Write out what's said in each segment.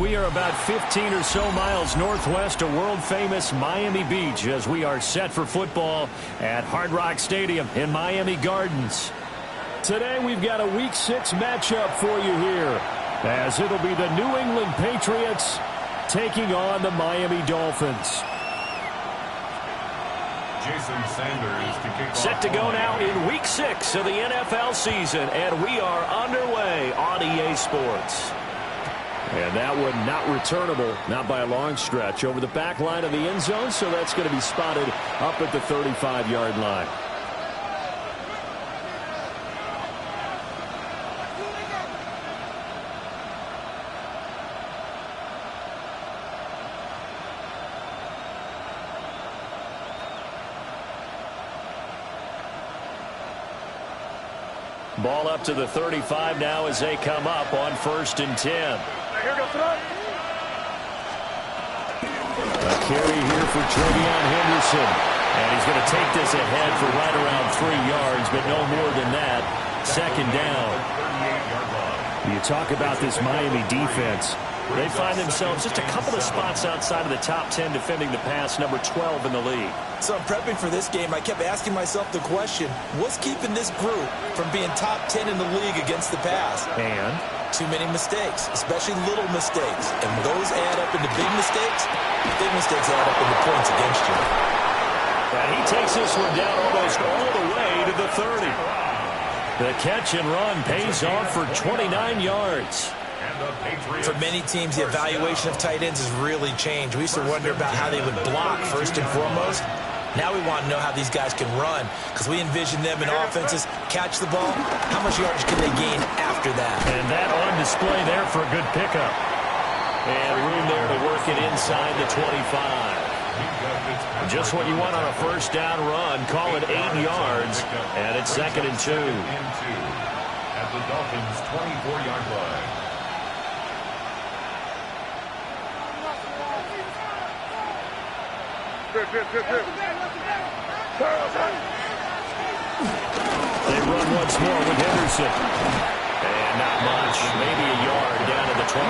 We are about 15 or so miles northwest of world-famous Miami Beach as we are set for football at Hard Rock Stadium in Miami Gardens. Today we've got a Week 6 matchup for you here, as it'll be the New England Patriots taking on the Miami Dolphins. Jason Sanders to kick off. Set to go now in Week 6 of the NFL season, and we are underway on EA Sports. And that one not returnable, not by a long stretch, over the back line of the end zone, so that's going to be spotted up at the 35-yard line. Ball up to the 35 now as they come up on 1st and 10. Here goes throw. A carry here for Trevion Henderson. And he's going to take this ahead for right around 3 yards, but no more than that. 2nd down. You talk about this Miami defense. They find themselves just a couple of spots outside of the top 10 defending the pass, number 12 in the league. So I'm prepping for this game. I kept asking myself the question, what's keeping this group from being top 10 in the league against the pass? And? Too many mistakes, especially little mistakes. And when those add up into big mistakes add up into points against you. And he takes this one down almost all the way to the 30. The catch and run pays off for 29 yards. For many teams, the evaluation of tight ends has really changed. We used to wonder about how they would block first and foremost. Now we want to know how these guys can run, because we envision them in offenses catch the ball. How much yardage can they gain after that? And that on display there for a good pickup. And room there to work it inside the 25. Just what you want on a first down run. Call it 8 yards, and it's 2nd and 2. At the Dolphins' 24-yard line. They run once more with Henderson. And not much, maybe a yard down to the 23.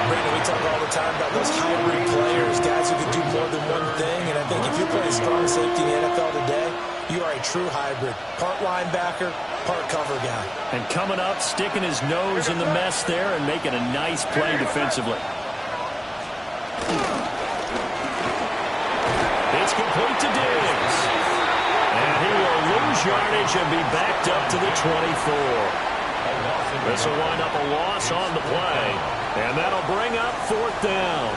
Brandon, we talk all the time about those hybrid players, guys who can do more than one thing. And I think if you're playing strong safety in the NFL today, you are a true hybrid. Part linebacker, part cover guy. And coming up, sticking his nose in the mess there and making a nice play defensively. It's complete to Diggs. And he will lose yardage and be backed up to the 24. This will wind up a loss on the play. And that'll bring up 4th down.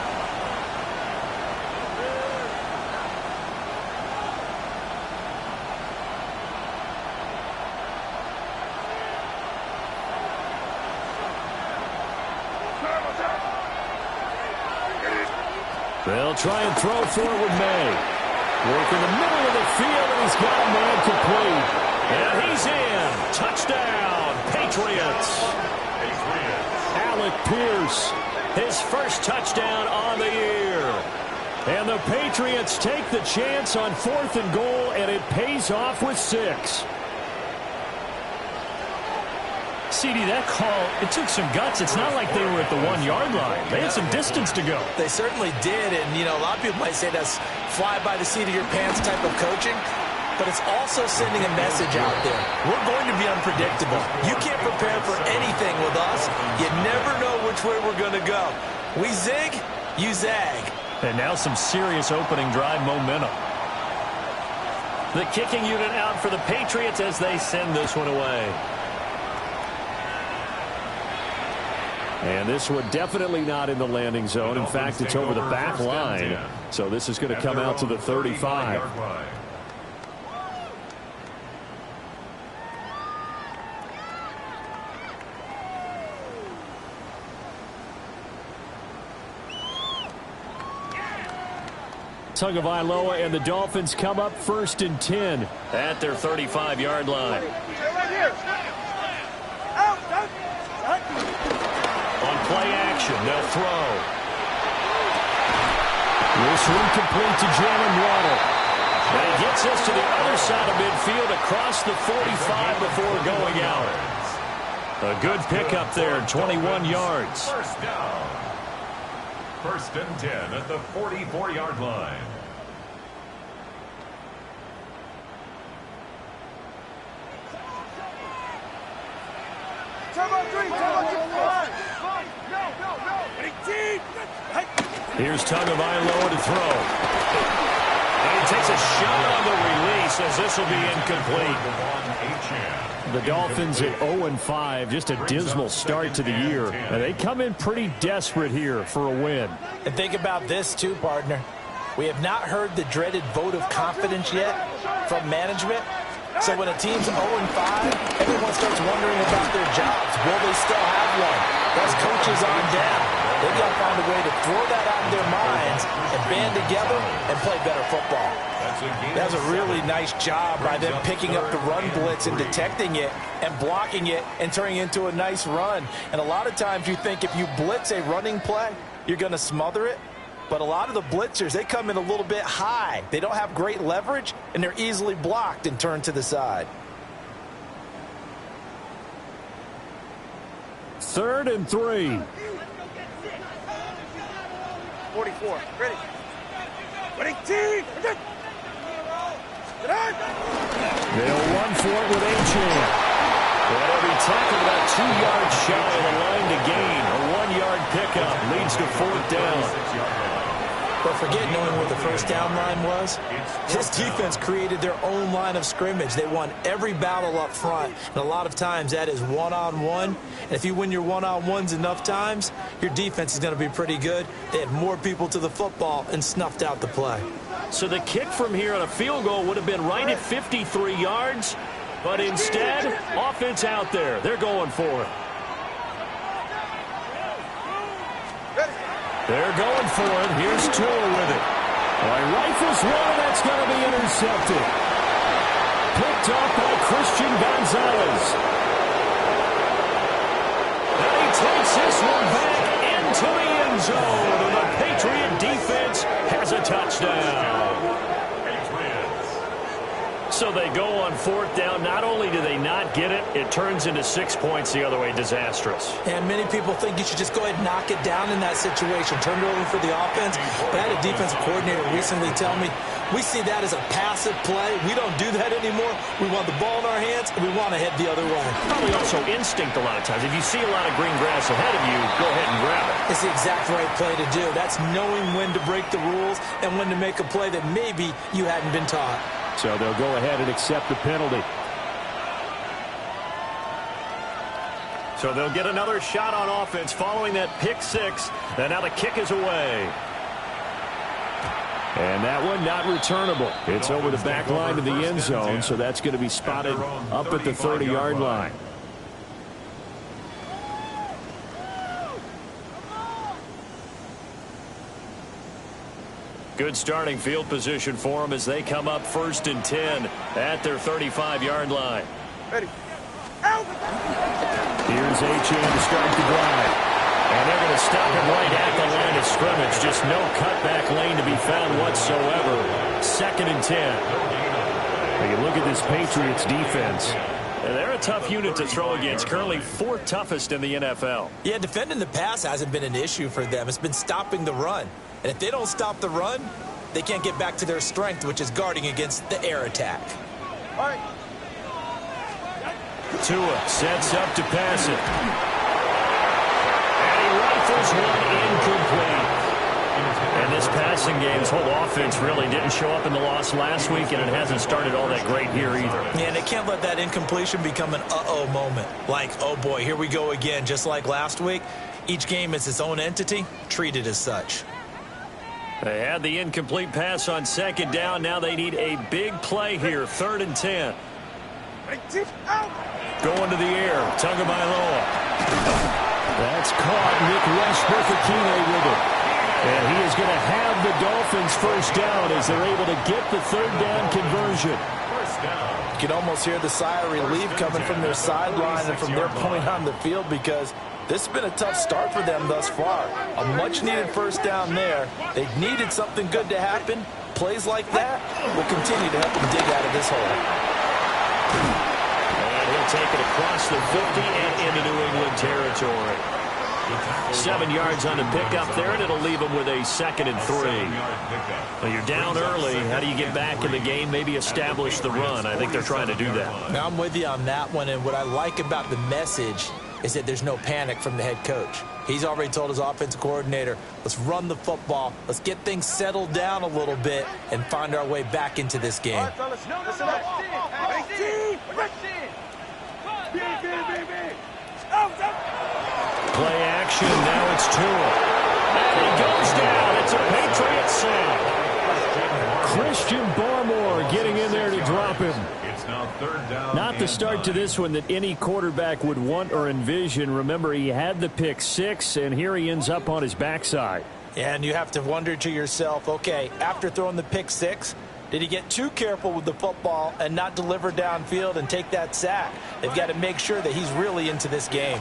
They'll try and throw for it with May. Work in the middle of the field, and he's got a man complete. And he's in. Touchdown, Patriots. Alec Pierce, his first touchdown on the year. And the Patriots take the chance on 4th and goal, and it pays off with 6. CD, that call, it took some guts. It's not like they were at the 1-yard line. They had some distance to go. They certainly did, and, you know, a lot of people might say that's fly by the seat of your pants type of coaching, but it's also sending a message out there. We're going to be unpredictable. You can't prepare for anything with us. You never know which way we're going to go. We zig, you zag. And now some serious opening drive momentum. The kicking unit out for the Patriots as they send this one away. And this one definitely not in the landing zone. In fact, it's over the back line. So this is going to come out to the 35. Tagovailoa and the Dolphins come up 1st and 10 at their 35-yard line. On play action, they'll throw. This one complete to Jalen Waddle. And he gets us to the other side of midfield across the 45 before going out. A good pickup there, 21 yards. First down. 1st and 10 at the 44-yard line. Here's Tagovailoa to throw. And he takes a shot on the release as this will be incomplete. The Dolphins at 0-5, just a dismal start to the year. And they come in pretty desperate here for a win. And think about this too, partner. We have not heard the dreaded vote of confidence yet from management. So when a team's 0-5, everyone starts wondering about their jobs. Will they still have one? Those coaches on down. They've got to find a way to throw that out of their minds and band together and play better football. That was a really nice job by them picking up the run blitz and detecting it and blocking it and turning it into a nice run. And a lot of times you think if you blitz a running play, you're going to smother it. But a lot of the blitzers, they come in a little bit high. They don't have great leverage, and they're easily blocked and turned to the side. 3rd and 3. 44. Ready. Ready, team. They'll run for it with Achane. But he'll be tackled about 2 yards shy of the line to gain. A 1-yard pickup leads to 4th down. But forget knowing where the first down line was. This defense created their own line of scrimmage. They won every battle up front. And a lot of times that is one-on-one. And if you win your one-on-ones enough times, your defense is going to be pretty good. They had more people to the football and snuffed out the play. So the kick from here on a field goal would have been right at 53 yards. But instead, offense out there. They're going for it. They're going for it. Here's Tua with it. Well, he rifles one, and that's going to be intercepted. Picked off by Christian Gonzalez. And he takes this one back into the end zone. And the Patriot defense has a touchdown. So they go on 4th down. Not only do they not get it, it turns into 6 points the other way. Disastrous. And many people think you should just go ahead and knock it down in that situation. Turn it over for the offense. But I had a defensive coordinator recently tell me, we see that as a passive play. We don't do that anymore. We want the ball in our hands, and we want to head the other way. Probably also instinct a lot of times. If you see a lot of green grass ahead of you, go ahead and grab it. It's the exact right play to do. That's knowing when to break the rules and when to make a play that maybe you hadn't been taught. So they'll go ahead and accept the penalty. So they'll get another shot on offense following that pick 6. And now the kick is away. And that one not returnable. It's over the back line to the end zone, so that's going to be spotted up at the 30-yard line. Good starting field position for them as they come up 1st and 10 at their 35-yard line. Ready. Out. Here's Achane to start the drive. And they're going to stop it right at the line of scrimmage. Just no cutback lane to be found whatsoever. 2nd and 10. Now you look at this Patriots defense. They're a tough unit to throw against. Currently 4th toughest in the NFL. Yeah, defending the pass hasn't been an issue for them. It's been stopping the run. And if they don't stop the run, they can't get back to their strength, which is guarding against the air attack. All right. Tua sets up to pass it. And he rifles one incomplete. And this passing game, his whole offense really didn't show up in the loss last week, and it hasn't started all that great here either. Yeah, and they can't let that incompletion become an uh-oh moment. Like, oh boy, here we go again, just like last week. Each game is its own entity, treated as such. They had the incomplete pass on 2nd down. Now they need a big play here. 3rd and 10. Going to the air. Tagovailoa. That's caught. Nick Westbrook-Akine with it. And he is going to have the Dolphins 1st down as they're able to get the 3rd down conversion. You can almost hear the sigh of relief coming from their sideline and from their point on the field because this has been a tough start for them thus far. A much-needed 1st down there. They needed something good to happen. Plays like that will continue to help them dig out of this hole. And he'll They'll take it across the 50 and into New England territory. 7 yards on the pickup there, and it'll leave them with a 2nd and 3. Well, you're down early. How do you get back in the game? Maybe establish the run. I think they're trying to do that. Now, I'm with you on that one, and what I like about the message is that there's no panic from the head coach. He's already told his offensive coordinator, let's run the football, let's get things settled down a little bit and find our way back into this game. All right, fellas. Listen up. 18. Play action. Now it's Tua. And he goes down. It's a Patriot sack. Christian Barmore getting in there to drop him. It's now 3rd down. Not the start to this one that any quarterback would want or envision. Remember, he had the pick 6, and here he ends up on his backside. And you have to wonder to yourself, okay, after throwing the pick 6, did he get too careful with the football and not deliver downfield and take that sack? They've got to make sure that he's really into this game.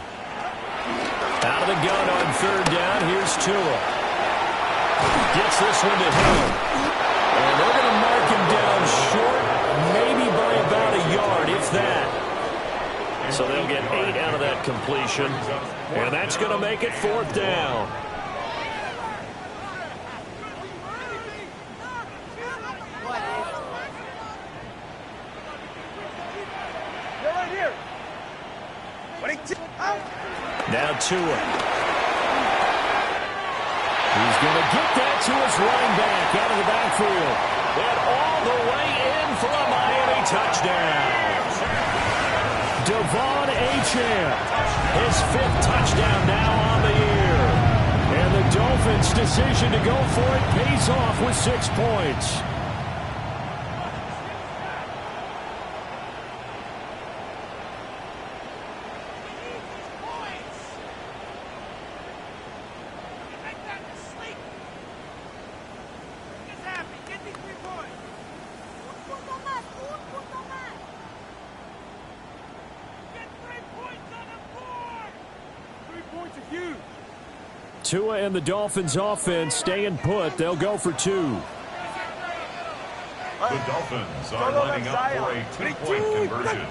Out of the gun on 3rd down. Here's Tua. Gets this one to him. And they're going to mark him down short, maybe by about a yard, if that. So they'll get 8 out of that completion. And that's going to make it 4th down. They're right here. 22. Out. Now Tua. He's going to get that to his running back out of the backfield. And all the way in for a Miami touchdown. Devon Achane, his 5th touchdown now on the year. And the Dolphins' decision to go for it pays off with 6 points. Tua and the Dolphins offense staying put. They'll go for 2. The Dolphins are lining up for a 2-point conversion.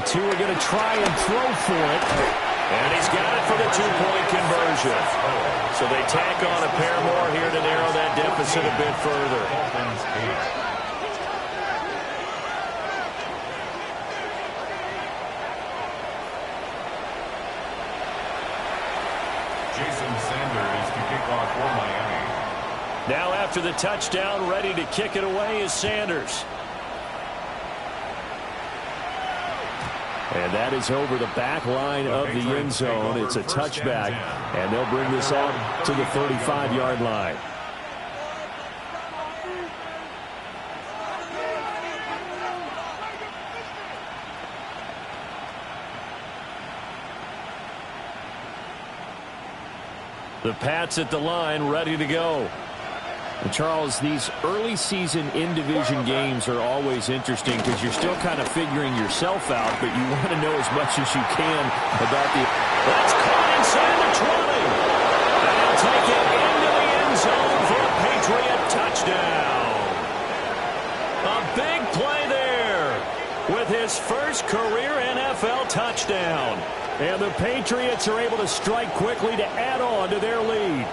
Tua going to try and throw for it. And he's got it for the 2-point conversion. So they tack on a pair more here to narrow that deficit a bit further. Now after the touchdown, ready to kick it away is Sanders. And that is over the back line of the end zone. It's a touchback, and they'll bring this out to the 35-yard line. The Pats at the line, ready to go. And Charles, these early season in-division games are always interesting because you're still kind of figuring yourself out, but you want to know as much as you can about the... That's caught inside the 20. And he'll take it into the end zone for a Patriot touchdown. A big play there with his first career NFL touchdown. And the Patriots are able to strike quickly to add on to their lead.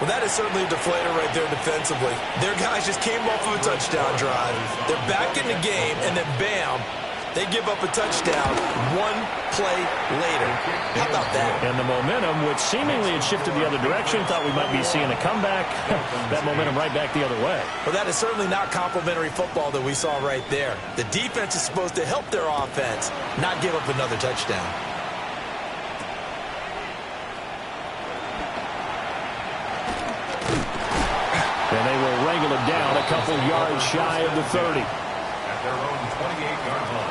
Well, that is certainly a deflator right there defensively. Their guys just came off of a touchdown drive. They're back in the game, and then bam, they give up a touchdown 1 play later. How about that? And the momentum, which seemingly had shifted the other direction, thought we might be seeing a comeback. That momentum right back the other way. Well, that is certainly not complimentary football that we saw right there. The defense is supposed to help their offense, not give up another touchdown. And they will wrangle it down a couple yards shy of the 30. At their own 28-yard line.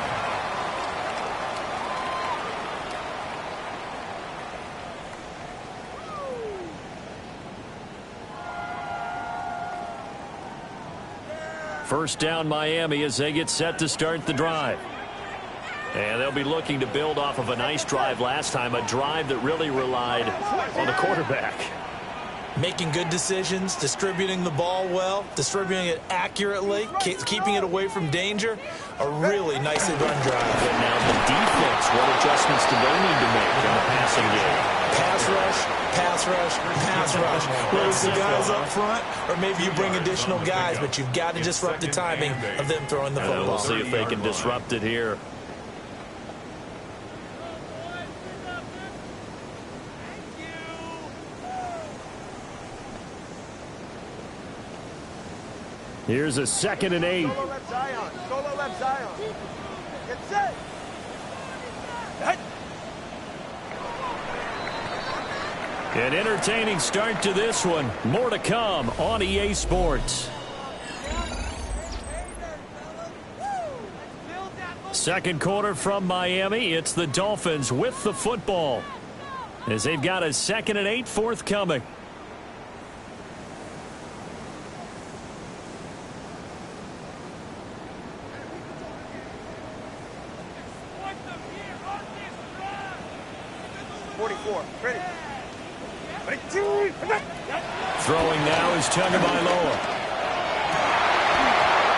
First down Miami as they get set to start the drive. And they'll be looking to build off of a nice drive last time, a drive that really relied on the quarterback. Making good decisions, distributing the ball well, distributing it accurately, keeping it away from danger. A really nicely run drive. And now the defense, what adjustments do they need to make in the passing game? Pass rush, pass rush, pass rush. Whether it's the guys up front or maybe you bring additional guys, but you've got to disrupt the timing of them throwing the football. We'll see if they can disrupt it here. Here's a 2nd and 8. Solo left Zion. Solo left Zion. Get set. An entertaining start to this one. More to come on EA Sports. Second quarter from Miami. It's the Dolphins with the football, as they've got a 2nd and 8 forthcoming. Throwing now is Tagovailoa.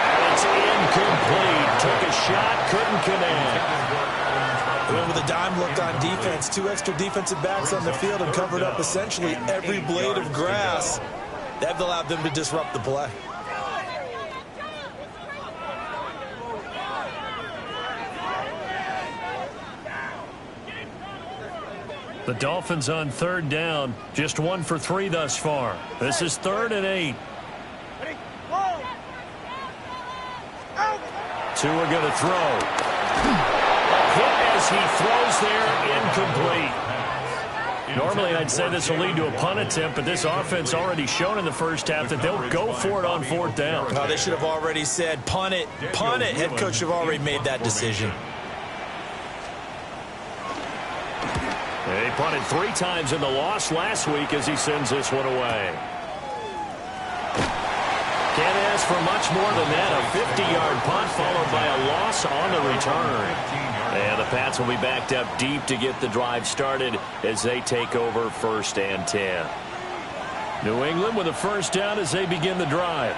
And it's incomplete. Took a shot, couldn't connect. Well, with a dime look on defense, 2 extra defensive backs on the field and covered up essentially every blade of grass. That allowed them to disrupt the play. The Dolphins on 3rd down, just 1 for 3 thus far. This is 3rd and 8. Two are going to throw. Hit as he throws there, incomplete. Normally I'd say this will lead to a punt attempt, but this offense already shown in the first half that they'll go for it on 4th down. Well, they should have already said punt it, punt it. Head coach should have already made that decision. He punted 3 times in the loss last week as he sends this one away. Can't ask for much more than that. A 50-yard punt followed by a loss on the return. And the Pats will be backed up deep to get the drive started as they take over 1st and 10. New England with a 1st down as they begin the drive.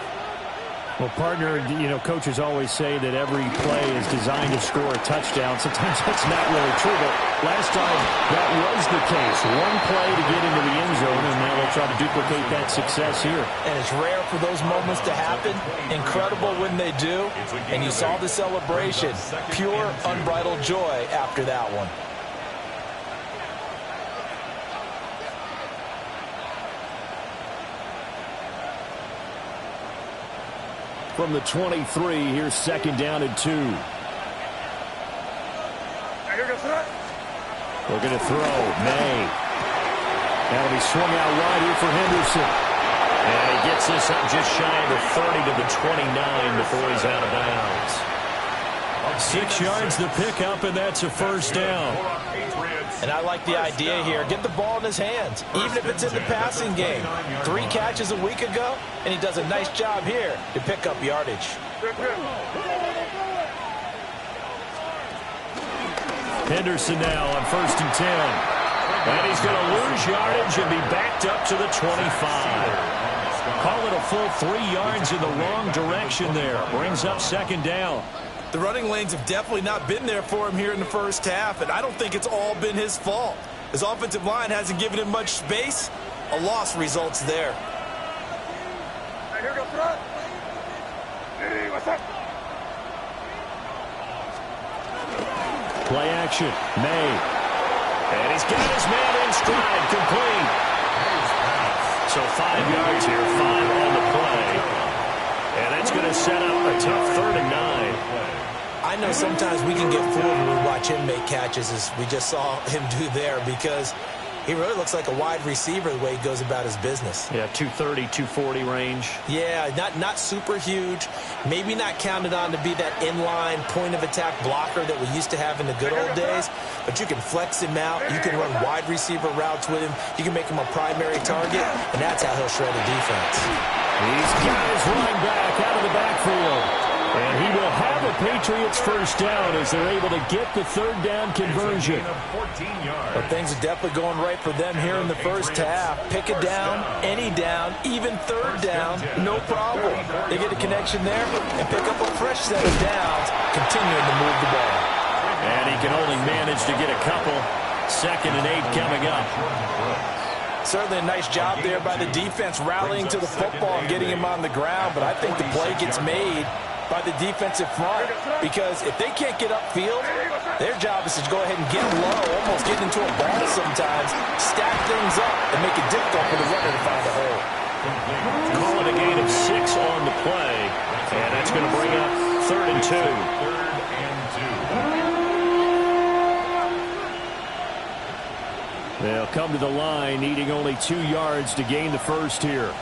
Well, partner, you know, coaches always say that every play is designed to score a touchdown. Sometimes that's not really true, but last time that was the case. One play to get into the end zone, and now they'll try to duplicate that success here. And it's rare for those moments to happen. Incredible when they do. And you saw the celebration. Pure, unbridled joy after that one. From the 23, here's 2nd down and 2. We're going to throw. May. That'll be swung out wide here for Henderson. And he gets this up just shy of the 30 to the 29 before he's out of bounds. 6 yards the pickup, and that's a 1st down. And I like the idea here. Get the ball in his hands, even if it's in the passing game. 3 catches a week ago, and he does a nice job here to pick up yardage. Henderson now on 1st and 10. And he's going to lose yardage and be backed up to the 25. Call it a full 3 yards in the wrong direction there. Brings up 2nd down. The running lanes have definitely not been there for him here in the first half, and I don't think it's all been his fault. His offensive line hasn't given him much space. A loss results there. Play action. May. And he's got his man in stride. Complete. So 5 yards here, 5 on the play. And that's going to set up a tough 3rd and 9. I know sometimes we can get fooled when we watch him make catches, as we just saw him do there, because he really looks like a wide receiver the way he goes about his business. Yeah, 230, 240 range. Yeah, not super huge. Maybe not counted on to be that inline point-of-attack blocker that we used to have in the good old days, but you can flex him out. You can run wide receiver routes with him. You can make him a primary target, and that's how he'll shred a defense. He's got his running back out of the backfield. And he will have a Patriots first down as they're able to get the third down conversion. But things are definitely going right for them here in the first half. Pick a down, any down, even third down, no problem. They get a connection there and pick up a fresh set of downs, continuing to move the ball. And he can only manage to get a couple. 2nd and 8 coming up. Certainly a nice job there by the defense rallying to the football and getting him on the ground, but I think the play gets made by the defensive front, because if they can't get upfield, their job is to go ahead and get low, almost get into a ball sometimes, stack things up, and make it difficult for the runner to find a hole. Call it a gain of 6 on the play, and that's going to bring up 3rd and 2. They'll come to the line, needing only 2 yards to gain the first here.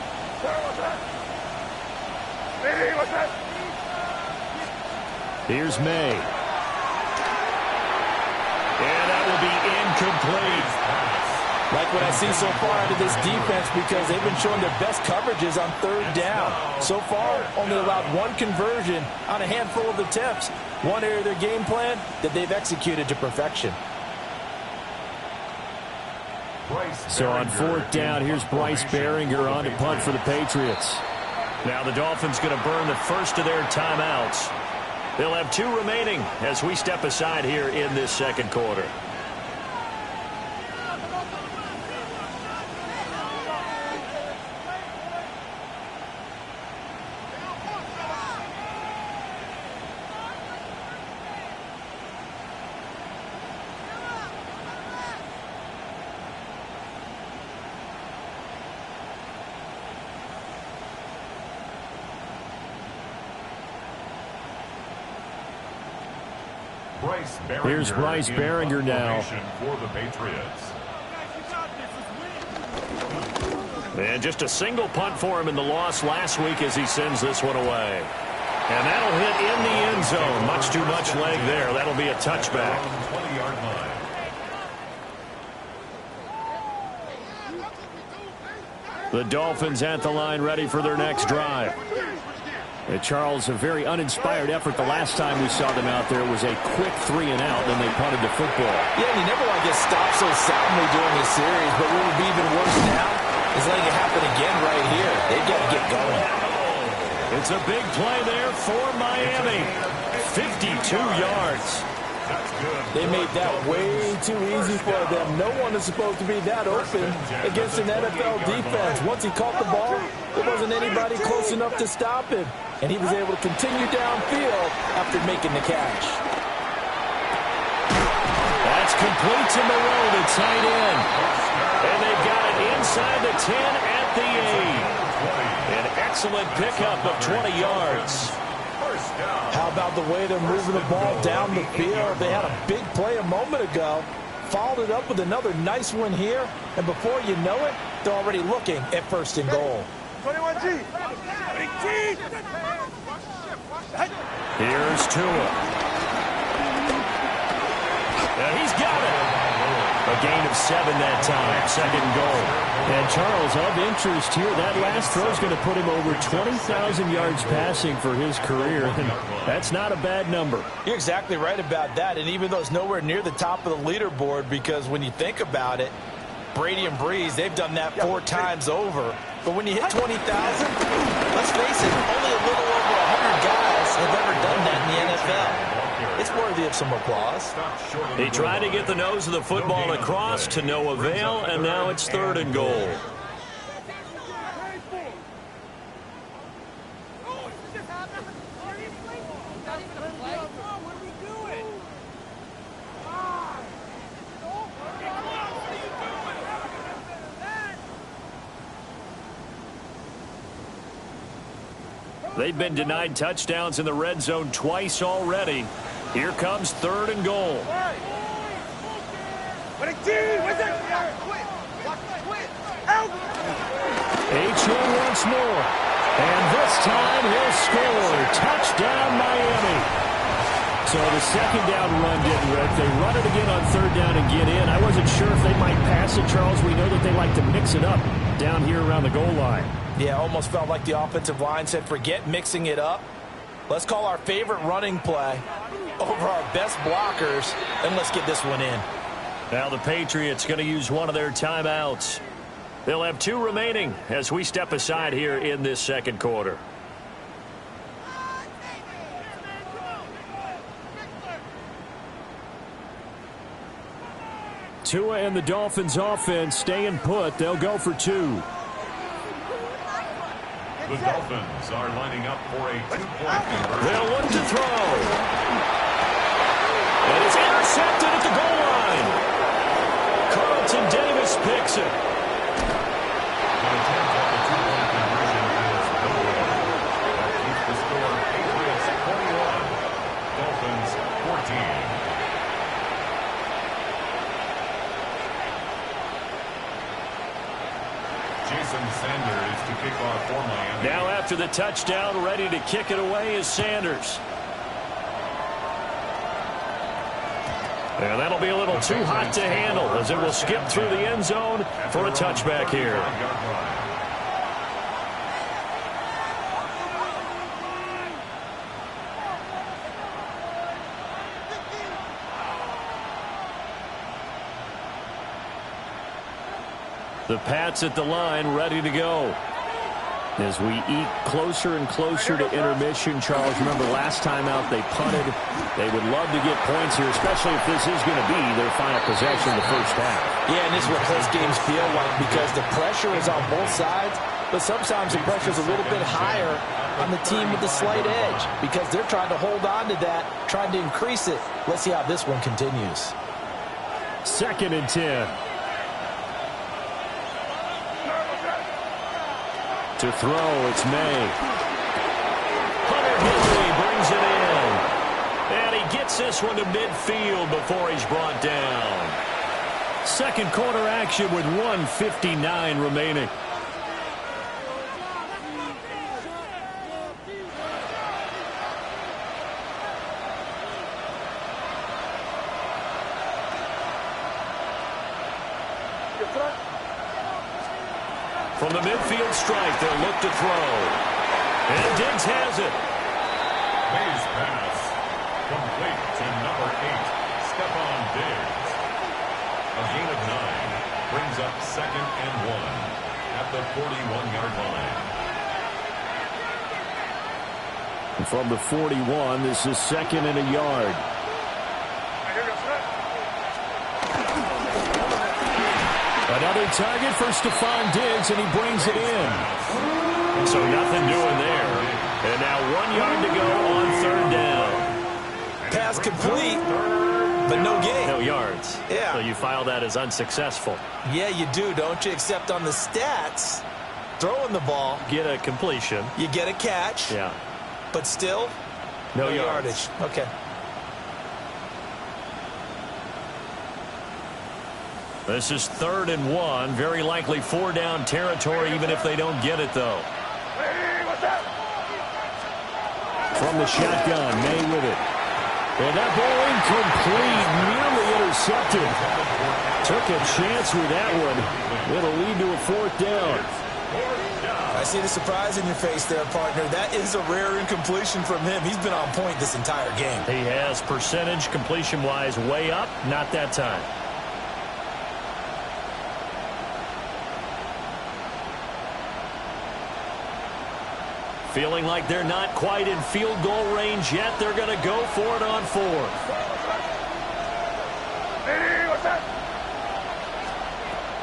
Here's May. And that will be incomplete. Like what I see so far out of this defense, because they've been showing their best coverages on 3rd down. So far, only allowed 1 conversion on a handful of attempts. One area of their game plan that they've executed to perfection. So on 4th down, here's Bryce Behringer on to punt for the Patriots. Now the Dolphins going to burn the first of their timeouts. They'll have 2 remaining as we step aside here in this second quarter. Here's Bryce Behringer now. For the Patriots. And just a single punt for him in the loss last week as he sends this one away. And that'll hit in the end zone. Much too much leg there. That'll be a touchback. 20-yard line. The Dolphins at the line, ready for their next drive. Charles, a very uninspired effort the last time we saw them out there. It was a quick 3 and out, then they punted the football. Yeah, and you never want to get stopped so soundly during the series, but what would be even worse now is letting it happen again right here. They've got to get going. It's a big play there for Miami. 52 yards. They made that way too easy for them. No one is supposed to be that open against an NFL defense. Once he caught the ball, there wasn't anybody close enough to stop him. And he was able to continue downfield after making the catch. That's complete to Moreau, the tight end. And they've got it inside the 10 at the 8. An excellent pickup of 20 yards. How about the way they're moving the ball down the field? They had a big play a moment ago. Followed it up with another nice one here. And before you know it, they're already looking at 1st and goal. 21G. Here's Tua. And he's got it. A gain of 7 that time. 2nd goal. And Charles, of interest here, that last throw is going to put him over 20,000 yards passing for his career. And that's not a bad number. You're exactly right about that. And even though it's nowhere near the top of the leaderboard, because when you think about it, Brady and Breeze, they've done that 4 times over. But when you hit 20,000, let's face it, only a little over 100 guys have ever done that in the NFL. It's worthy of some applause. He tried to get the nose of the football across to no avail, and now it's 3rd and goal. They've been denied touchdowns in the red zone twice already. Here comes 3rd and goal. H.O. once more. And this time he'll score. Touchdown, Miami. So the 2nd down run didn't work. They run it again on 3rd down and get in. I wasn't sure if they might pass it, Charles. We know that they like to mix it up down here around the goal line. Yeah, almost felt like the offensive line said, forget mixing it up. Let's call our favorite running play over our best blockers, and let's get this one in. Now the Patriots going to use one of their timeouts. They'll have 2 remaining as we step aside here in this second quarter. Tua and the Dolphins offense staying put. They'll go for 2. The Dolphins are lining up for a 2-point conversion. They'll look to throw. And it's intercepted at the goal line. Carlton Davis picks it. The attempt at the 2-point conversion is no good. That keeps the score Patriots 21, Dolphins 14. Jason Sanders to kick off for Miami. Now after the touchdown, ready to kick it away is Sanders. And that'll be a little too hot to handle as it will skip through the end zone for a touchback here. The Pats at the line, ready to go. As we eat closer and closer to intermission, Charles, remember last time out they punted. They would love to get points here, especially if this is going to be their final possession in the first half. Yeah, and this is what close games feel like because the pressure is on both sides, but sometimes the pressure is a little bit higher on the team with the slight edge because they're trying to hold on to that, trying to increase it. Let's see how this one continues. 2nd and 10. To throw, it's May. Hunter Henry brings it in. And he gets this one to midfield before he's brought down. Second quarter action with 1:59 remaining. From the midfield strike, they'll look to throw. And Diggs has it. May's pass complete to number 8, Stephon Diggs. A gain of 9 brings up 2nd and 1 at the 41-yard line. And from the 41, this is 2nd and a yard. Another target for Stephon Diggs, and he brings it in. So nothing doing there. And now 1 yard to go on 3rd down. Pass complete, but no gain. No yards. Yeah. So you file that as unsuccessful. Yeah, you do, don't you? Except on the stats, throwing the ball, Get a completion. you get a catch, Yeah. but still No yardage. Okay. This is 3rd and 1. Very likely 4-down territory, even if they don't get it, though. From the shotgun, May with it. And that ball incomplete, nearly intercepted. Took a chance with that one. It'll lead to a 4th down. I see the surprise in your face there, partner. That is a rare incompletion from him. He's been on point this entire game. He has percentage completion-wise way up, not that time. Feeling like they're not quite in field goal range yet. They're going to go for it on 4th.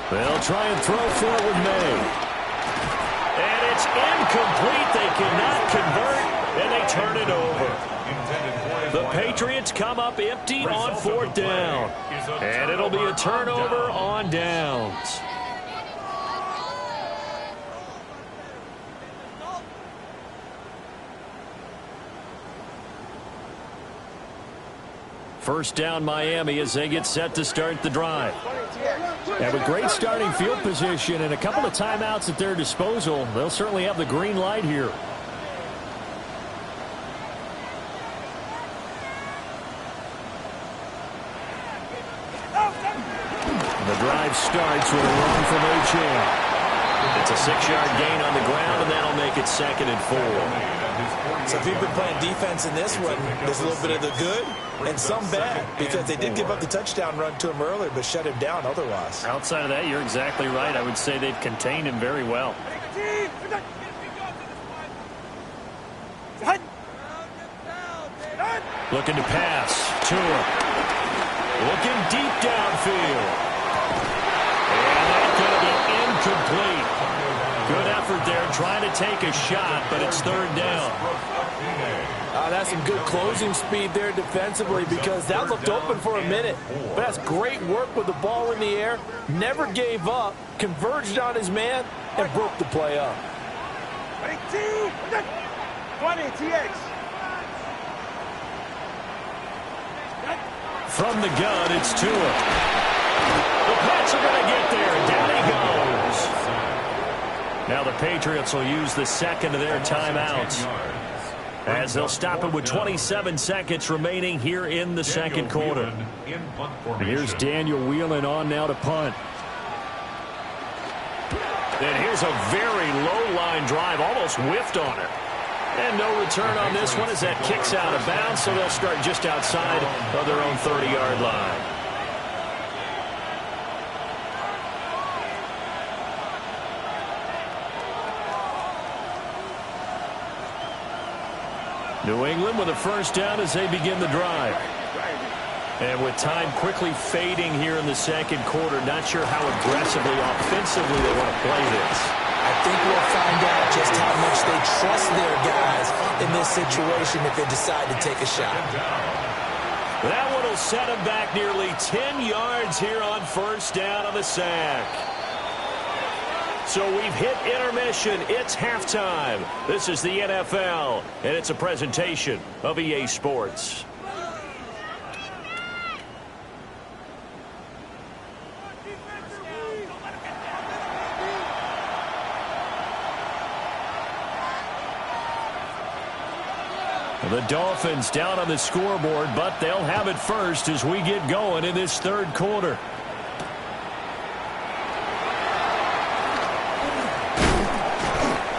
They'll try and throw for it with May. And it's incomplete. They cannot convert, and they turn it over. The Patriots come up empty on 4th down. And it'll be a turnover on downs. First down Miami as they get set to start the drive. And with great starting field position and a couple of timeouts at their disposal, they'll certainly have the green light here. The drive starts with a run from Achane. It's a 6-yard gain on the ground, and that'll make it 2nd and 4. So if you've been playing defense in this one, there's a little bit of the good and some bad, because they did give up the touchdown run to him earlier, but shut him down otherwise. Outside of that, you're exactly right. I would say they've contained him very well. Looking to pass. Tua. Looking deep downfield. And that's going to be incomplete. Good effort there trying to take a shot, but it's 3rd down. That's some good closing speed there defensively, because that looked open for a minute. But that's great work with the ball in the air. Never gave up, converged on his man, and broke the play up. 20, TX. From the gun, it's Tua. The Pats are going to get there. Down he goes. Now the Patriots will use the 2nd of their timeouts, as they'll stop it with 27 seconds remaining here in the 2nd quarter. And here's Daniel Whelan on now to punt. And here's a very low line drive, almost whiffed on it. And no return on this one as that kicks out of bounds, so they'll start just outside of their own 30-yard line. New England with a 1st down as they begin the drive. And with time quickly fading here in the 2nd quarter, not sure how aggressively, offensively they want to play this. I think we'll find out just how much they trust their guys in this situation if they decide to take a shot. That one will set them back nearly 10 yards here on 1st down on the sack. So we've hit intermission. It's halftime. This is the NFL, and it's a presentation of EA Sports. The Dolphins down on the scoreboard, but they'll have it first as we get going in this 3rd quarter.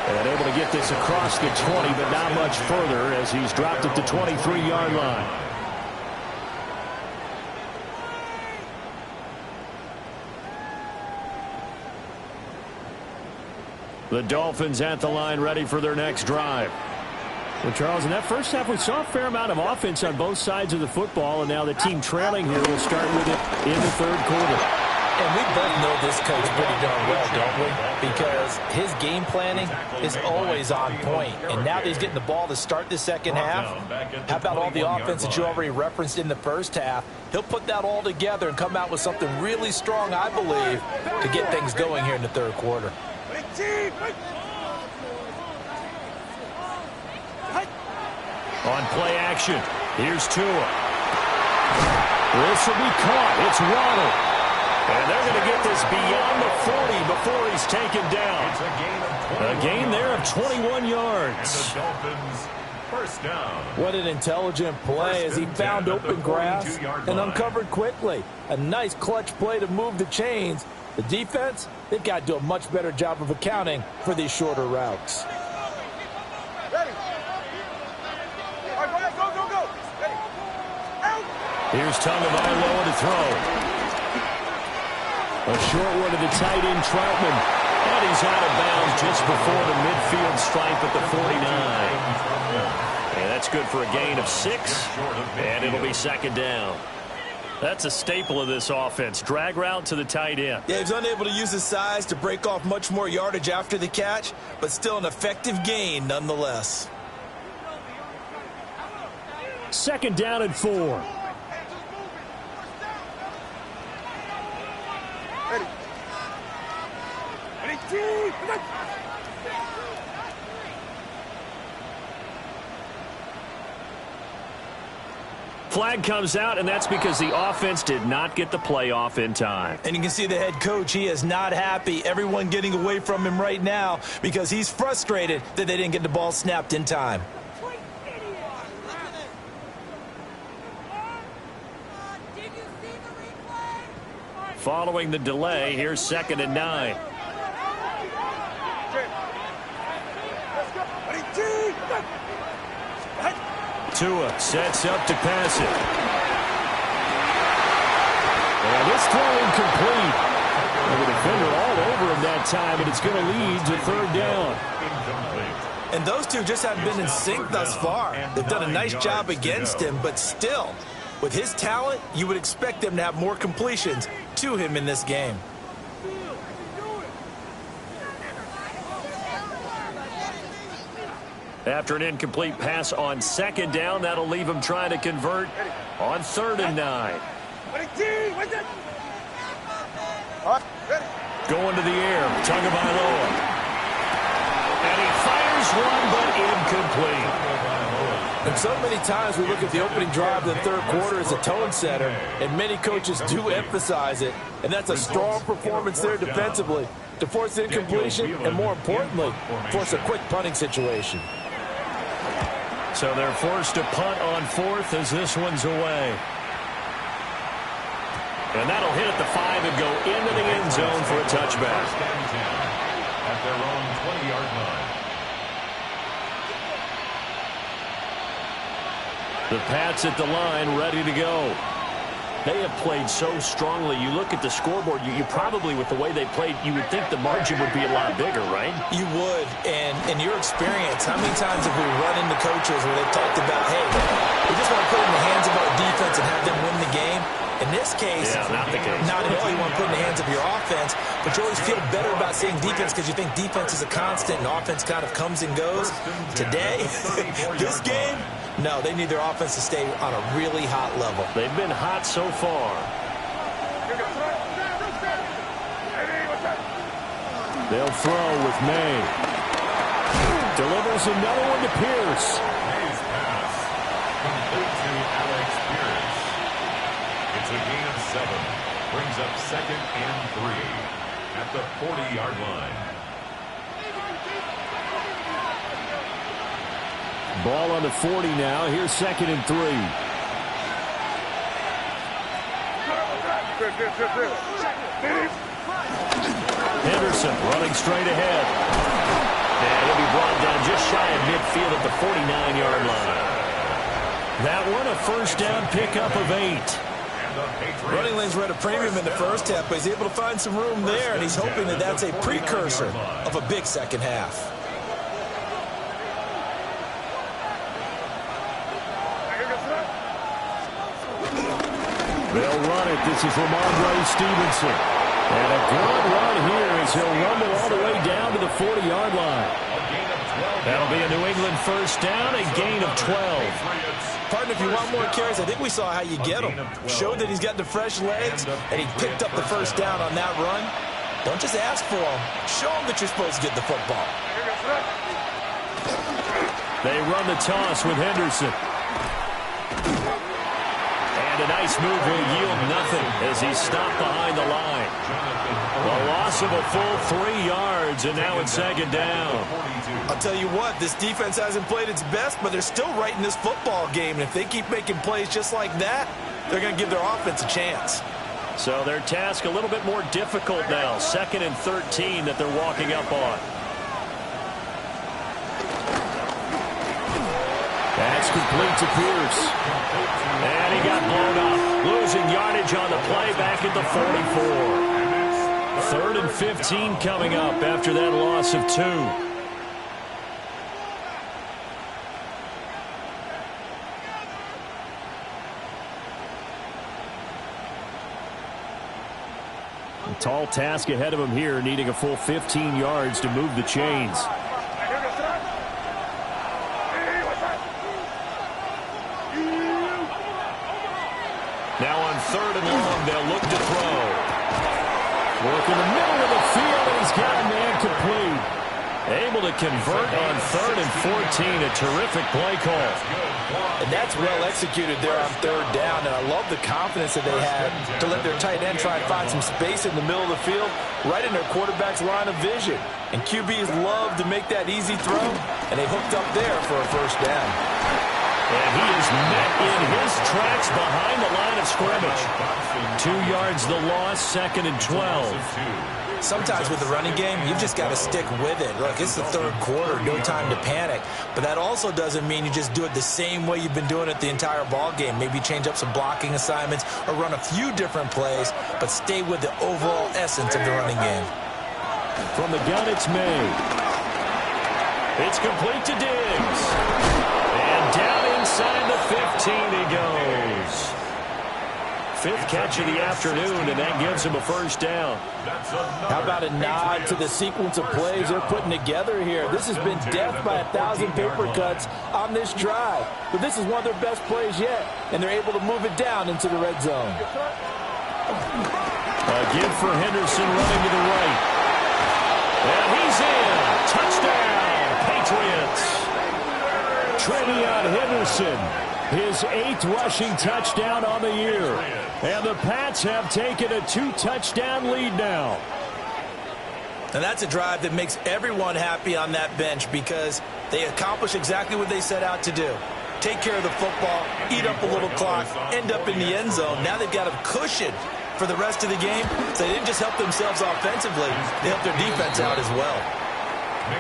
And able to get this across the 20, but not much further as he's dropped at the 23-yard line. The Dolphins at the line, ready for their next drive. Well, Charles, in that first half, we saw a fair amount of offense on both sides of the football, and now the team trailing here will start with it in the 3rd quarter. And we both know this coach pretty darn well, don't we? Because his game planning is always on point. And now that he's getting the ball to start the 2nd half, how about all the offense that you already referenced in the 1st half? He'll put that all together and come out with something really strong, I believe, to get things going here in the 3rd quarter. On play action, here's Tua. This will be caught. It's Waddle. And they're going to get this beyond the 40 before he's taken down. A gain there of 21 yards. First down. What an intelligent play as he found open grass and uncovered quickly. A nice clutch play to move the chains. The defense, they've got to do a much better job of accounting for these shorter routes. Here's Tagovailoa to throw. A short one to the tight end, Troutman. And he's out of bounds just before the midfield stripe at the 49. And that's good for a gain of 6. And it'll be 2nd down. That's a staple of this offense. Drag route to the tight end. Yeah, he's unable to use his size to break off much more yardage after the catch, but still an effective gain nonetheless. 2nd down and 4. Flag comes out, and that's because the offense did not get the play off in time. And you can see the head coach, he is not happy. Everyone getting away from him right now because he's frustrated that they didn't get the ball snapped in time. Following the delay, here's 2nd and 9. Tua sets up to pass it. And this throw incomplete. And the defender all over him that time, and it's going to lead to third down. And those two just haven't been in sync thus far. They've done a nice job against him, but still, with his talent, you would expect them to have more completions to him in this game. After an incomplete pass on second down, that'll leave him trying to convert on 3rd and 9. Going to the air, Tagovailoa. And he fires one, but incomplete. And so many times we look at the opening drive of the third quarter as a tone setter, and many coaches do emphasize it, and that's a strong performance there defensively to force incompletion and, more importantly, force a quick punting situation. So they're forced to punt on 4th as this one's away. And that'll hit at the 5 and go into the end zone for a touchback. First and 10 at their own 20-yard line. The Pats at the line, ready to go. They have played so strongly. You look at the scoreboard, you probably, with the way they played, you would think the margin would be a lot bigger, right? You would. And in your experience, how many times have we run into coaches where they've talked about, hey, we just want to put it in the hands of our defense and have them win the game? In this case, not the case. Not at all. You want to put it in the hands of your offense, but you always feel better about saying defense because you think defense is a constant and offense kind of comes and goes. Today, this game, no, they need their offense to stay on a really hot level. They've been hot so far. They'll throw with May. Delivers another one to Pierce. May's pass complete to Alex Pierce. It's a gain of 7. Brings up 2nd and 3 at the 40-yard line. Ball on the 40 now. Here's 2nd and 3. Henderson running straight ahead. And he'll be brought down just shy of midfield at the 49-yard line. That one a first down pickup of 8. Running lanes were at a premium in the first half, but he's able to find some room there, and he's hoping that that's a precursor of a big second half. They'll run it. This is Ramondre Stevenson. And a good run here as he'll rumble all the way down to the 40-yard line. That'll be a New England first down, a gain of 12. Partner, if you want more carries, I think we saw how you get him. Showed that he's got the fresh legs, and he picked up the first down on that run. Don't just ask for him. Show him that you're supposed to get the football. They run the toss with Henderson. And a nice move will yield nothing as he's stopped behind the line. A loss of a full 3 yards, and now it's 2nd down. I'll tell you what, this defense hasn't played its best, but they're still right in this football game. And if they keep making plays just like that, they're going to give their offense a chance. So their task a little bit more difficult now. 2nd and 13 that they're walking up on. That's complete to Pierce. And he got blown up. Losing yardage on the play back at the 44. 3rd and 15 coming up after that loss of 2. A tall task ahead of him here, needing a full 15 yards to move the chains. Now on 3rd and long, they'll look to throw. Work in the middle of the field, and he's got a man complete. Able to convert on 3rd and 14. A terrific play call. And that's well executed there on 3rd down. And I love the confidence that they had to let their tight end try and find some space in the middle of the field, right in their quarterback's line of vision. And QBs love to make that easy throw, and they hooked up there for a first down. And he is met in his tracks behind the line of scrimmage. 2 yards the loss, 2nd and 12. Sometimes with the running game, you've just got to stick with it. Look, it's the third quarter, no time to panic. But that also doesn't mean you just do it the same way you've been doing it the entire ball game. Maybe change up some blocking assignments or run a few different plays, but stay with the overall essence of the running game. From the gun, it's May. It's complete to Diggs. And down inside the 15 he goes. Fifth catch of the afternoon, and that gives him a first down. How about a nod to the sequence of plays they're putting together here? This has been death by 1,000 paper cuts on this drive. But this is one of their best plays yet, and they're able to move it down into the red zone. A give for Henderson running to the right. And he's in. Touchdown, Patriots. Trevion Henderson, his 8th rushing touchdown on the year. And the Pats have taken a 2-touchdown lead now. And that's a drive that makes everyone happy on that bench because they accomplish exactly what they set out to do. Take care of the football, eat up a little clock, end up in the end zone. Now they've got a cushion for the rest of the game. So they didn't just help themselves offensively, they helped their defense out as well.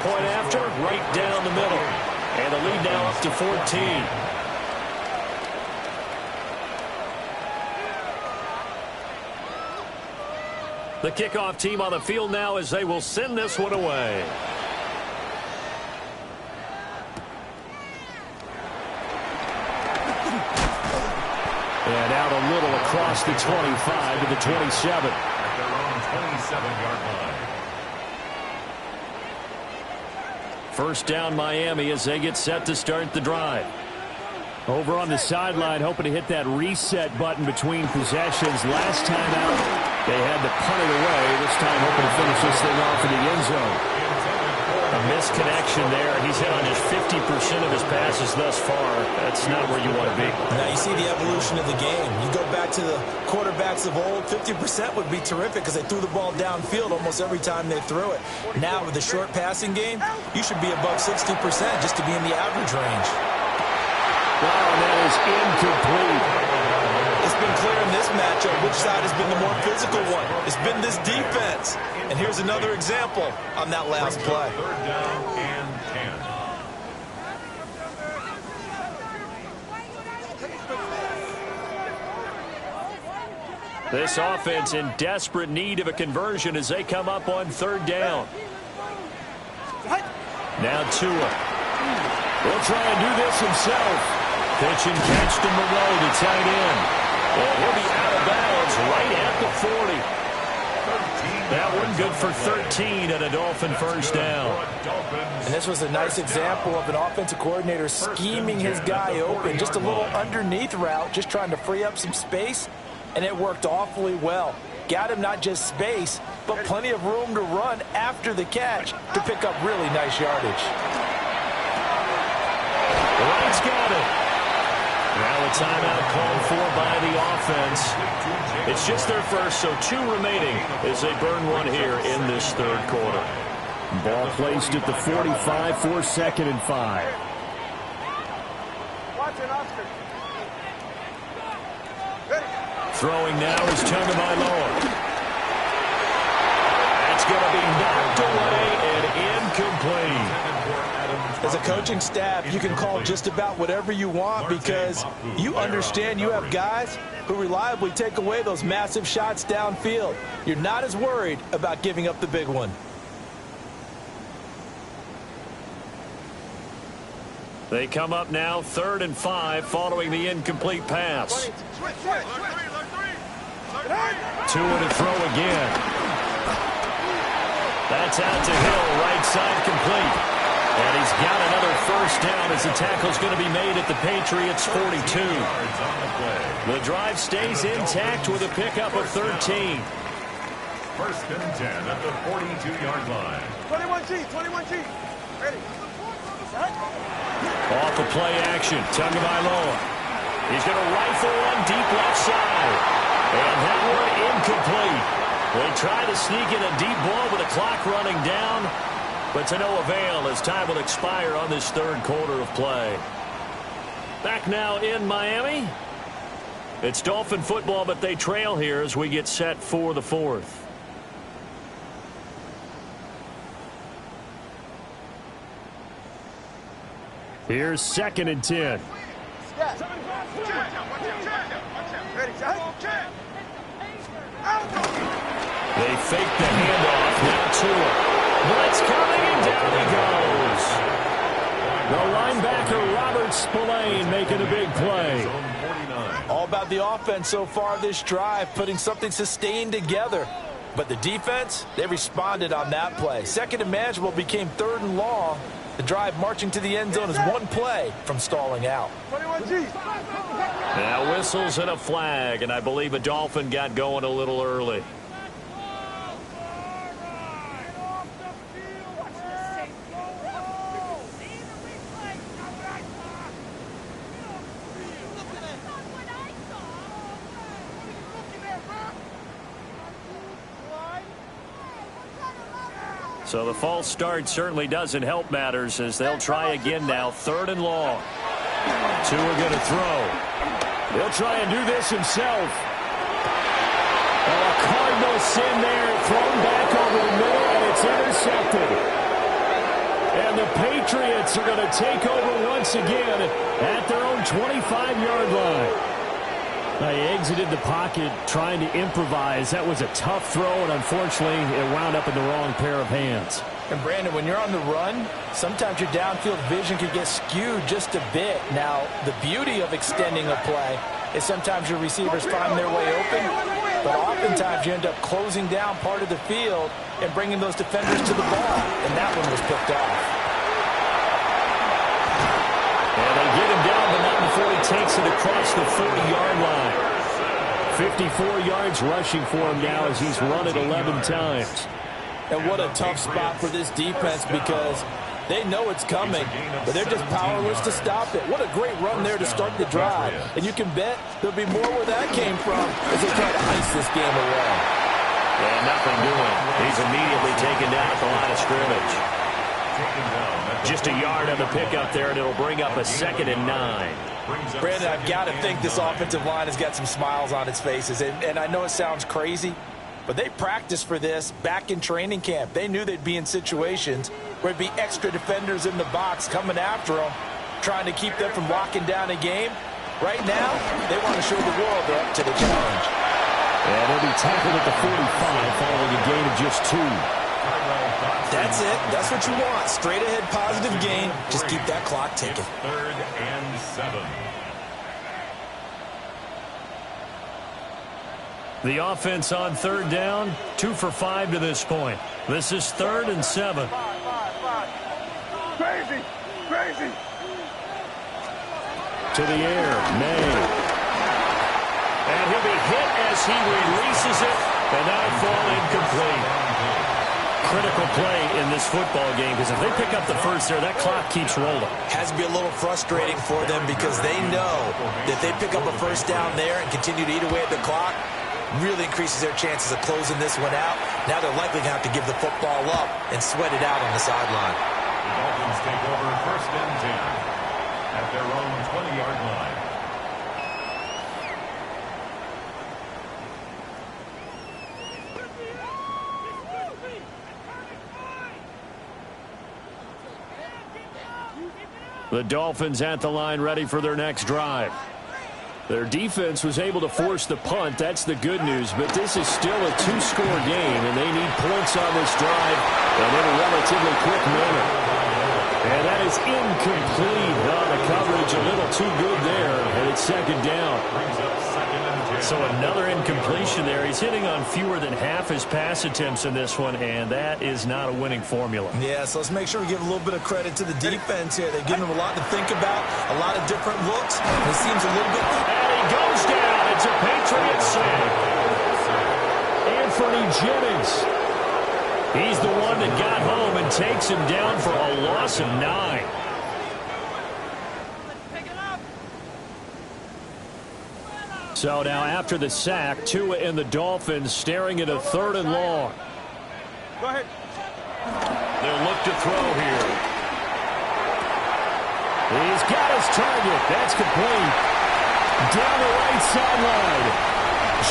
Point after, right down the middle. And the lead now up to 14. The kickoff team on the field now as they will send this one away. And out a little across the 25 to the 27. At their own 27-yard line. First down Miami as they get set to start the drive. Over on the sideline, hoping to hit that reset button between possessions. Last time out, they had to punt it away. This time hoping to finish this thing off in the end zone. A misconnection there. He's hit on just 50% of his passes thus far. That's not where you want to be. Now you see the evolution of the game. You go back to the quarterbacks of old, 50% would be terrific because they threw the ball downfield almost every time they threw it. Now with the short passing game, you should be above 60% just to be in the average range. Wow, that is incomplete. It's been clear in this matchup which side has been the more physical one. It's been this defense. And here's another example on that last play. Third down and 10. This offense in desperate need of a conversion as they come up on third down. Now Tua. He'll try and do this himself. Pitch and catch to Moreau to tight end. And he'll be out of bounds right at the 40. That one good for 13 and a Dolphin first down. And this was a nice example of an offensive coordinator scheming his guy open. Just a little underneath route, just trying to free up some space, and it worked awfully well. Got him not just space, but plenty of room to run after the catch to pick up really nice yardage. Wright's got it. Now a timeout called for by the offense. It's just their first, so 2 remaining as they burn one here in this third quarter. Ball placed at the 45 for 2nd and 5. Watch it, Oscar. Throwing now is Tagovailoa. That's going to be knocked away and incomplete. As a coaching staff, you can call just about whatever you want because you understand you have guys who reliably take away those massive shots downfield. You're not as worried about giving up the big one. They come up now 3rd and 5 following the incomplete pass. Tua to throw again. That's out to Hill, right side complete. And he's got another first down as the tackle's going to be made at the Patriots' 42. The drive stays intact with a pickup of 13. First and 10 at the 42-yard line. 21G. Ready. Off the play action, Tagovailoa. He's going to rifle one deep left side. And that one incomplete. They try to sneak in a deep ball with the clock running down. But to no avail as time will expire on this third quarter of play. Back now in Miami. It's Dolphin football, but they trail here as we get set for the 4th. Here's 2nd and 10. Ready, Jack? They fake the handoff. Now Tua. Blitz coming, and down he goes. The linebacker, Robert Spillane, making a big play. All about the offense so far this drive, putting something sustained together. But the defense, they responded on that play. 2nd and manageable became 3rd and long. The drive marching to the end zone is one play from stalling out. 21G. Now whistles and a flag, and I believe a Dolphin got going a little early. So the false start certainly doesn't help matters as they'll try again now. 3rd and long. Tua going to throw. He'll try and do this himself. Oh, a Cardinal sin there. Thrown back over the middle, and it's intercepted. And the Patriots are going to take over once again at their own 25-yard line. They exited the pocket trying to improvise. That was a tough throw, and unfortunately, it wound up in the wrong pair of hands. And Brandon, when you're on the run, sometimes your downfield vision can get skewed just a bit. Now, the beauty of extending a play is sometimes your receivers find their way open, but oftentimes you end up closing down part of the field and bringing those defenders to the ball, and that one was picked off. And they get him down, but not before he takes it across the 40-yard line. 54 yards rushing for him now as he's run it 11 times. And what a tough spot for this defense because they know it's coming, but they're just powerless to stop it. What a great run there to start the drive. And you can bet there'll be more where that came from as they try to ice this game away. And nothing doing. He's immediately taken down at the line of scrimmage. Just a yard on the pickup there, and it'll bring up a 2nd and 9. Brandon, I've got to think this offensive line has got some smiles on its faces. And I know it sounds crazy, but they practiced for this back in training camp. They knew they'd be in situations where there'd be extra defenders in the box coming after them, trying to keep them from locking down a game. Right now, they want to show the world they're up to the challenge. And he'll be tackled at the 45 following a gain of just 2. That's it. That's what you want. Straight ahead positive gain. Just keep that clock ticking. 3rd and 7. The offense on 3rd down, 2 for 5 to this point. This is 3rd and 7. Crazy. Crazy. To the air, May. And he'll be hit as he releases it, and that'll fall incomplete. Critical play in this football game because if they pick up the first there, that clock keeps rolling. Has to be a little frustrating for them because they know that if they pick up a first down there and continue to eat away at the clock, really increases their chances of closing this one out. Now they're likely going to have to give the football up and sweat it out on the sideline. The Dolphins take over 1st and 10 at their own 20-yard line. The Dolphins at the line ready for their next drive. Their defense was able to force the punt. That's the good news. But this is still a 2-score game, and they need points on this drive and in a relatively quick manner. And that is incomplete on the coverage. A little too good there, and it's 2nd down. So another incompletion there. He's hitting on fewer than half his pass attempts in this one, and that is not a winning formula. Yeah, so let's make sure we give a little bit of credit to the defense here. They're giving them a lot to think about, a lot of different looks. It seems a little bit... And he goes down. It's a Patriot sack. Anthony Jennings. He's the one that got home and takes him down for a loss of 9. So now after the sack, Tua and the Dolphins staring at a 3rd and long. Go ahead. They'll look to throw here. He's got his target. That's complete. Down the right sideline.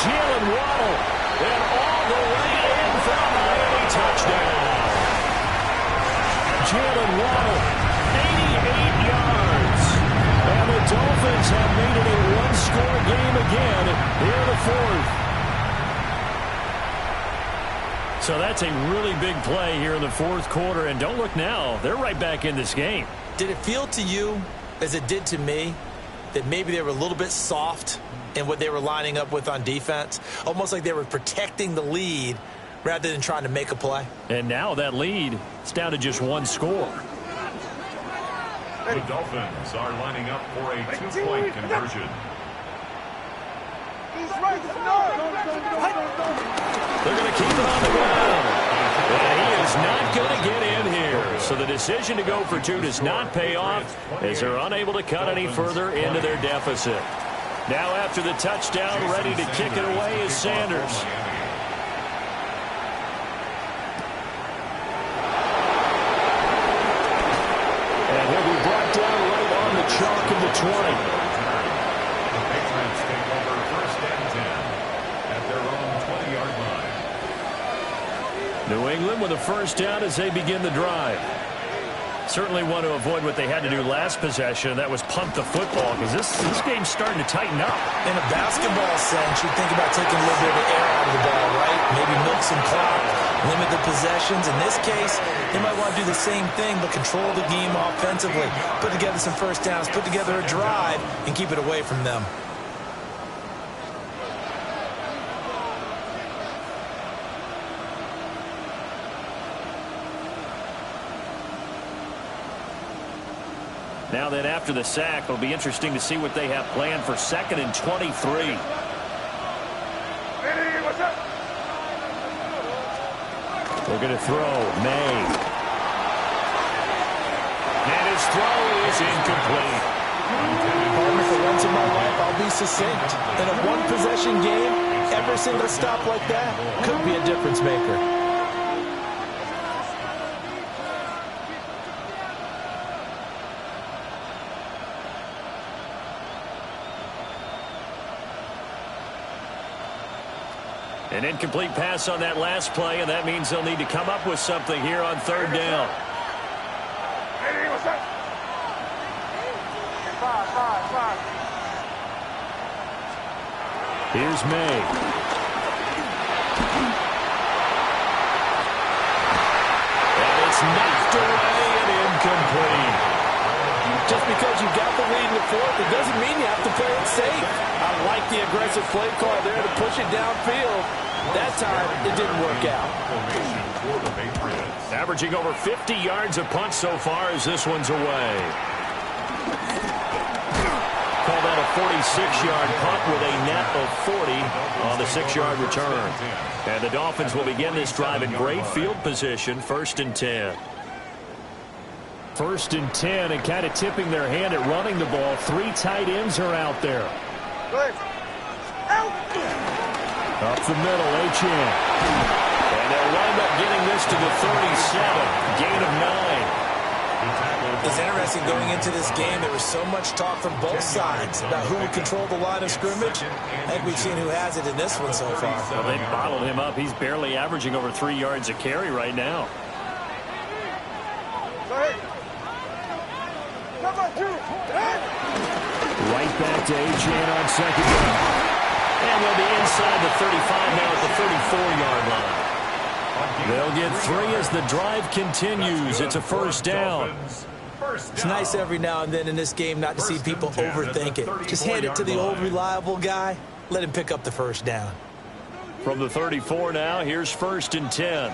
Jalen Waddle. And all the way in for a Miami touchdown. Jalen Waddle 88 yards. And the Dolphins have made it a one-score game again here in the fourth. So that's a really big play here in the fourth quarter. And don't look now. They're right back in this game. Did it feel to you, as it did to me, that maybe they were a little bit soft in what they were lining up with on defense? Almost like they were protecting the lead rather than trying to make a play. And now that lead is down to just one score. The Dolphins are lining up for a two-point conversion. They're going to keep it on the ground. And he is not going to get in here. So the decision to go for two does not pay off as they're unable to cut any further into their deficit. Now after the touchdown, ready to kick it away is Sanders. And he'll be brought down right on the chalk of the 20. The Patriots take over first and 10 at their own 20-yard line. New England with a first down as they begin the drive. Certainly want to avoid what they had to do last possession. That was pump the football because this game's starting to tighten up. In a basketball sense, you think about taking a little bit of the air out of the ball, right? Maybe milk some clock, limit the possessions. In this case, they might want to do the same thing, but control the game offensively. Put together some first downs, put together a drive, and keep it away from them. Now then, after the sack, it'll be interesting to see what they have planned for 2nd and 23. They're going to throw. May. And his throw is incomplete. For once in my life, I'll be succinct. In a one-possession game, every single stop like that could be a difference maker. An incomplete pass on that last play, and that means they'll need to come up with something here on third down. Here's May. And it's knocked away and incomplete. Just because you got the lead in the fourth, it doesn't mean you have to play it safe. I like the aggressive play call there to push it downfield. That time, it didn't work out. Averaging over 50 yards a punt so far as this one's away. Call that a 46-yard punt with a net of 40 on the 6-yard return. And the Dolphins will begin this drive in great field position, 1st and 10. 1st and 10, and kind of tipping their hand at running the ball. 3 tight ends are out there. Up the middle, H.N. And they'll wind up getting this to the 37. Gain of 9. It's interesting going into this game. There was so much talk from both sides about who would control the line of scrimmage. I think we've seen who has it in this one so far. Well, they bottled him up. He's barely averaging over 3 yards a carry right now. Right back to H.N. on 2nd down. And they'll be inside the 35 now at the 34-yard line. They'll get 3 as the drive continues. It's a first down. It's nice every now and then in this game not to see people overthink it. Just hand it to the old reliable guy. Let him pick up the first down. From the 34 now, here's 1st and 10.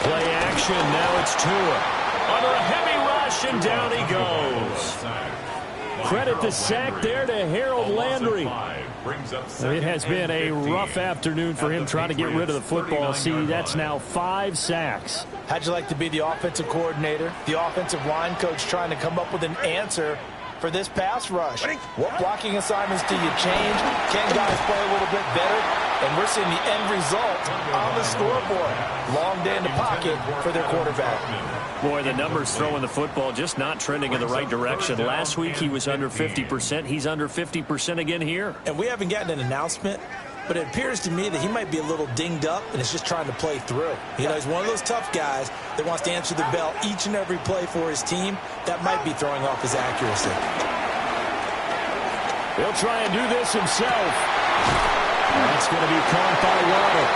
Play action. Now it's Tua. Under a heavy rush, and down he goes. Credit the sack there to Harold Landry. It has been a rough afternoon for him trying to get rid of the football. See, that's now 5 sacks. How'd you like to be the offensive coordinator, the offensive line coach trying to come up with an answer for this pass rush? What blocking assignments do you change? Can guys play a little bit better? And we're seeing the end result on the scoreboard. Long day in the pocket for their quarterback. Boy, the numbers throwing the football just not trending in the right direction. Last week he was under 50%. He's under 50% again here. And we haven't gotten an announcement but it appears to me that he might be a little dinged up and is just trying to play through. You know, he's one of those tough guys that wants to answer the bell each and every play for his team. That might be throwing off his accuracy. He'll try and do this himself. That's going to be caught by Waddle.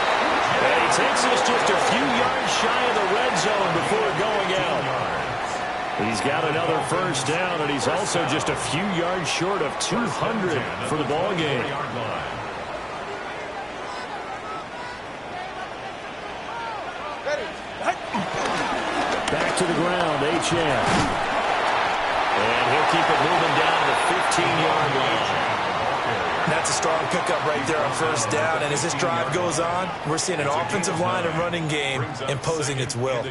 And he takes this just a few yards shy of the red zone before going out. He's got another first down, and he's also just a few yards short of 200 for the ball game. Back to the ground, H.M. And he'll keep it moving down to the 15-yard line. That's a strong pickup right there on first down. And as this drive goes on, we're seeing an offensive line and running game imposing its will.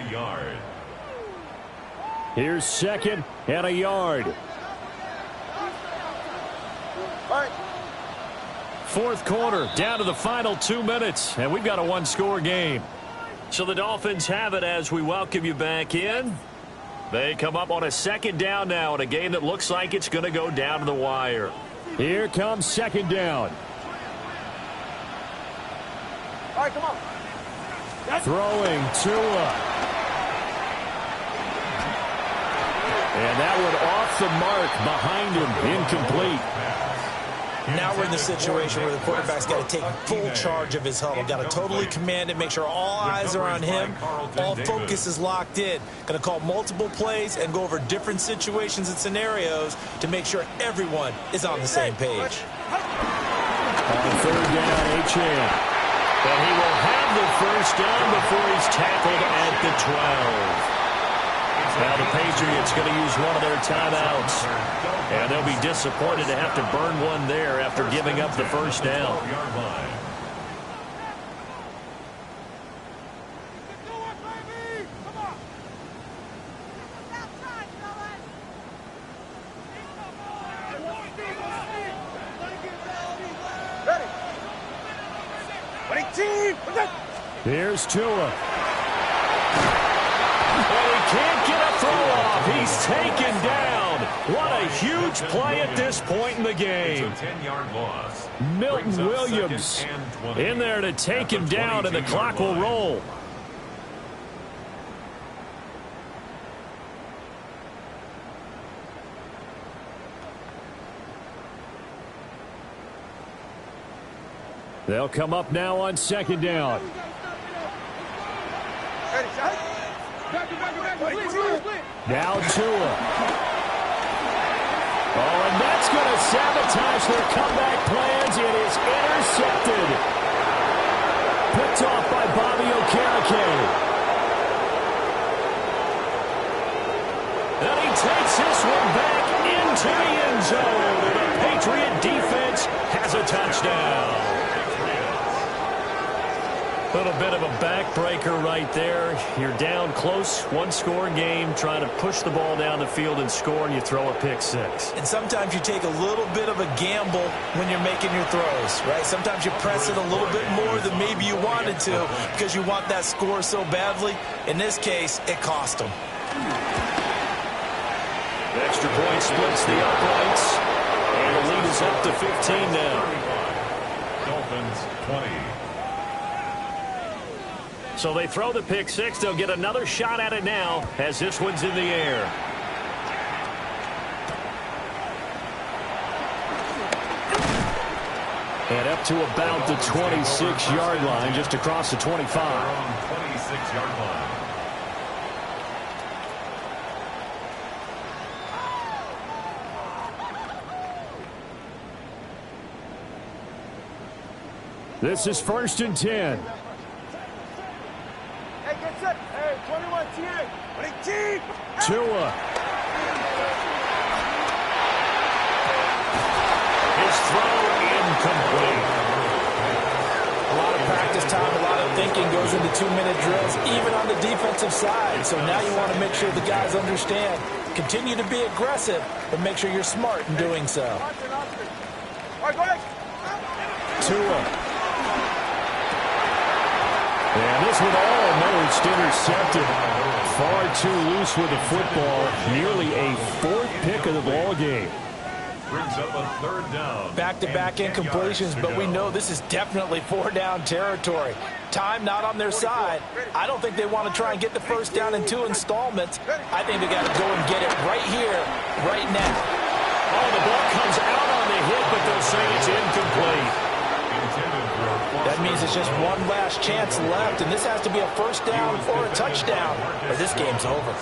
Here's second and a yard. Fourth quarter, down to the final 2 minutes, and we've got a one-score game. So the Dolphins have it as we welcome you back in. They come up on a second down now in a game that looks like it's going to go down to the wire. Here comes second down. All right, come on. Throwing Tua. And that one off the mark behind him, incomplete. Now we're in the situation where the quarterback's got to take full charge of his huddle. Got to totally command it, make sure all eyes are on him. All focus is locked in. Going to call multiple plays and go over different situations and scenarios to make sure everyone is on the same page. On third down, H.M. But he will have the first down before he's tackled at the 12. Now the Patriots going to use one of their timeouts. And they'll be disappointed to have to burn one there after giving up the first down. Here's Tua. And he can't get a throw off. He's taken down. What a huge play at this point in the game. It's a 10-yard loss. Milton Williams in there to take him down, and the clock will roll. They'll come up now on second down. Now Tua. Oh, and that's going to sabotage their comeback plans. It is intercepted. Picked off by Bobby Okereke. And he takes this one back into the end zone. And the Patriot defense has a touchdown. A little bit of a backbreaker right there. You're down close, one-score game, trying to push the ball down the field and score, and you throw a pick six. And sometimes you take a little bit of a gamble when you're making your throws, right? Sometimes you press it a little bit more than maybe you wanted to because you want that score so badly. In this case, it cost them. The extra point splits the uprights, and the lead is up to 15 now. Dolphins 20. So they throw the pick six. They'll get another shot at it now as this one's in the air. And up to about the 26-yard line, just across the 25. 26-yard line. This is 1st and 10. Hey, get set. Hey, 21, TA. 20, Tua. His throw incomplete. A lot of practice time, a lot of thinking goes into 2-minute drills, even on the defensive side. So now you want to make sure the guys understand. Continue to be aggressive, but make sure you're smart in doing so. All right, go ahead. Tua. And this one almost intercepted. Far too loose with the football. Nearly a fourth pick of the ball game. brings up a 3rd down. Back-to-back incompletions, but we know this is definitely 4-down territory. Time not on their side. I don't think they want to try and get the 1st down in 2 installments. I think they got to go and get it right here, right now. Oh, the ball comes out on the hit, but they'll say it's incomplete. That means it's just one last chance left, and this has to be a 1st down or a touchdown, or this game's over.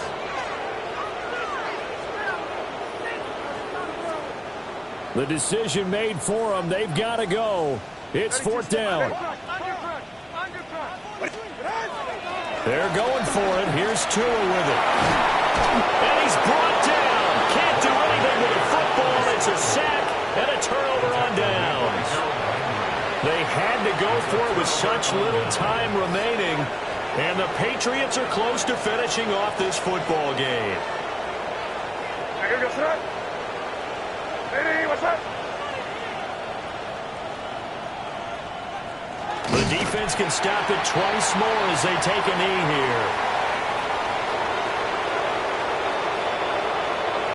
The decision made for them. They've got to go. It's 4th down. They're going for it. Here's Tua with it. And he's brought down. Can't do anything with the football. It's a sack and a turnover on downs. They had to go for it with such little time remaining. And the Patriots are close to finishing off this football game. The defense can stop it twice more as they take a knee here.